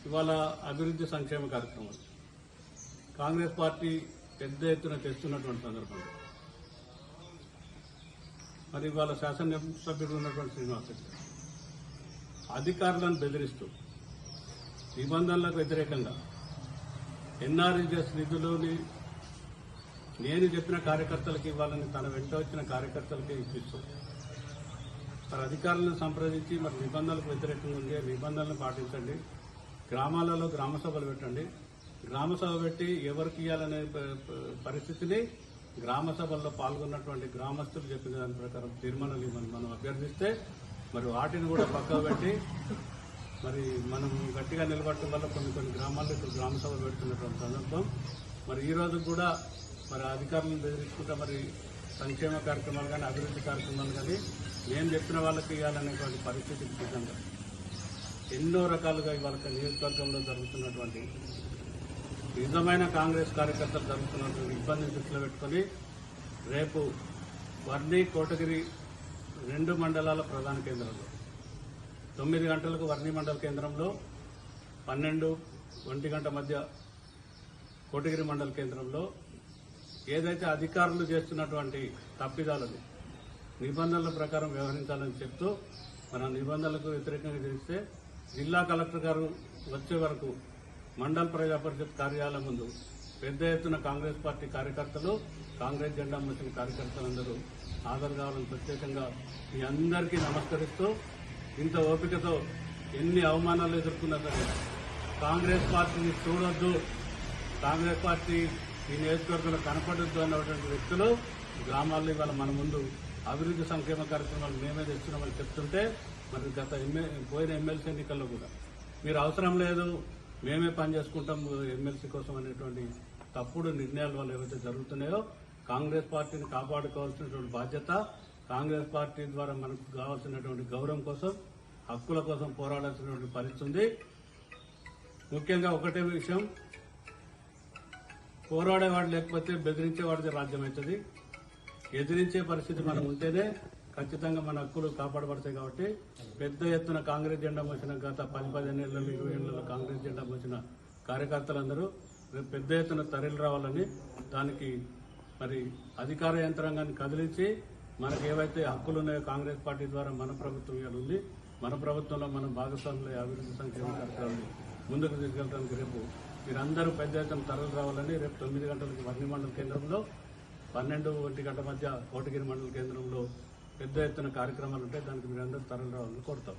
ఇవాళ అభివృద్ధి సంక్షేమ కార్యక్రమాలు కాంగ్రెస్ పార్టీ పెద్ద ఎత్తున తెస్తున్నటువంటి సందర్భంలో మరి ఇవాళ శాసనసభ్యుడు ఉన్నటువంటి శ్రీనివాసరెడ్డి అధికారులను బెదిరిస్తూ నిబంధనలకు వ్యతిరేకంగా ఎన్ఆర్ఈజీఎస్ నిధులని నేను చెప్పిన కార్యకర్తలకు ఇవ్వాలని తన వెంట వచ్చిన కార్యకర్తలకే ఇప్పిస్తూ మరి అధికారులను సంప్రదించి మరి నిబంధనలకు వ్యతిరేకంగా ఉండే నిబంధనలను పాటించండి, గ్రామాలలో గ్రామ సభలు పెట్టండి, గ్రామ సభ పెట్టి ఎవరికి ఇవ్వాలనే పరిస్థితిని గ్రామ సభల్లో పాల్గొన్నటువంటి గ్రామస్తులు చెప్పిన దాని ప్రకారం తీర్మానాలు మనం అభ్యర్థిస్తే మరి వాటిని కూడా పక్కకు పెట్టి మరి మనం గట్టిగా నిలబడటం వల్ల కొన్ని గ్రామాల్లో ఇప్పుడు గ్రామ సభలు పెడుతున్నటువంటి సందర్భం. మరి ఈ రోజు కూడా మరి అధికారులను బెదిరించుకుంటా మరి సంక్షేమ కార్యక్రమాలు కానీ అభివృద్ధి కార్యక్రమాలు కానీ నేను చెప్పిన వాళ్ళకి ఇవ్వాలనేటువంటి పరిస్థితికి సిద్ధంగా ఎన్నో రకాలుగా ఇవాళ నియోజకవర్గంలో జరుగుతున్నటువంటి నిజమైన కాంగ్రెస్ కార్యకర్తలు జరుగుతున్నటువంటి ఇబ్బందిని దృష్టిలో పెట్టుకుని రేపు వర్ణి కోటగిరి 2 మండలాల ప్రధాన కేంద్రంలో 9 గంటలకు వర్ణి మండల కేంద్రంలో 12-1 గంట మధ్య కోటగిరి మండల కేంద్రంలో ఏదైతే అధికారులు చేస్తున్నటువంటి తప్పిదాలను నిబంధనల ప్రకారం వ్యవహరించాలని చెప్తూ మన నిబంధనలకు వ్యతిరేకంగా చేస్తే జిల్లా కలెక్టర్ గారు వచ్చే వరకు మండల ప్రజా పరిషత్ కార్యాలయం ముందు పెద్ద ఎత్తున కాంగ్రెస్ పార్టీ కార్యకర్తలు, కాంగ్రెస్ జెండా మోసిన కార్యకర్తలందరూ హాజరు కావాలని ప్రత్యేకంగా మీ అందరికీ నమస్కరిస్తూ ఇంత ఓపికతో ఎన్ని అవమానాలు ఎదుర్కొన్నా సరే కాంగ్రెస్ పార్టీని చూడొద్దు, కాంగ్రెస్ పార్టీ ఈ నియోజకవర్గంలో కనపడొద్దు అన్నటువంటి వ్యక్తులు గ్రామాల్లో ఇవాళ మన ముందు అభివృద్ధి సంక్షేమ కార్యక్రమాలు మేమే తెస్తున్నామని చెప్తుంటే మరి పోయిన ఎమ్మెల్సీ ఎన్నికల్లో కూడా మీరు అవసరం లేదు మేమే పనిచేసుకుంటాం ఎమ్మెల్సీ కోసం అనేటువంటి తప్పుడు నిర్ణయాల వల్ల ఏవైతే జరుగుతున్నాయో కాంగ్రెస్ పార్టీని కాపాడుకోవాల్సినటువంటి బాధ్యత, కాంగ్రెస్ పార్టీ ద్వారా మనకు కావాల్సినటువంటి గౌరవం కోసం, హక్కుల కోసం పోరాడాల్సినటువంటి పరిస్థితి ఉంది. ముఖ్యంగా ఒకటే విషయం, పోరాడేవాడు లేకపోతే బెదిరించేవాడిది రాజ్యం అవుతుంది. ఎదిరించే పరిస్థితి మనం ఉంటేనే ఖచ్చితంగా మన హక్కులు కాపాడబడతాయి. కాబట్టి పెద్ద ఎత్తున కాంగ్రెస్ జెండా మోసిన గత 10-15 ఏళ్లలో 20 ఏళ్లలో కాంగ్రెస్ జెండా మోసిన కార్యకర్తలందరూ పెద్ద ఎత్తున తరలి రావాలని, దానికి మరి అధికార యంత్రాంగాన్ని కదిలించి మనకు ఏవైతే హక్కులు ఉన్నాయో కాంగ్రెస్ పార్టీ ద్వారా మన ప్రభుత్వం ఇవాళ ఉంది, మన ప్రభుత్వంలో మనం భాగస్వాములు అభివృద్ధి సంక్షేమ కార్యక్రమాన్ని ముందుకు తీసుకెళ్ళడానికి రేపు మీరందరూ పెద్ద ఎత్తున తరలి రావాలని రేపు 9 గంటలకు వర్ణి మండల కేంద్రంలో 12-1 గంట మధ్య కోటగిరి మండల కేంద్రంలో పెద్ద ఎత్తున కార్యక్రమాలు ఉంటాయి. దానికి మీరందరూ తరలి రావాలని కోరుతాం.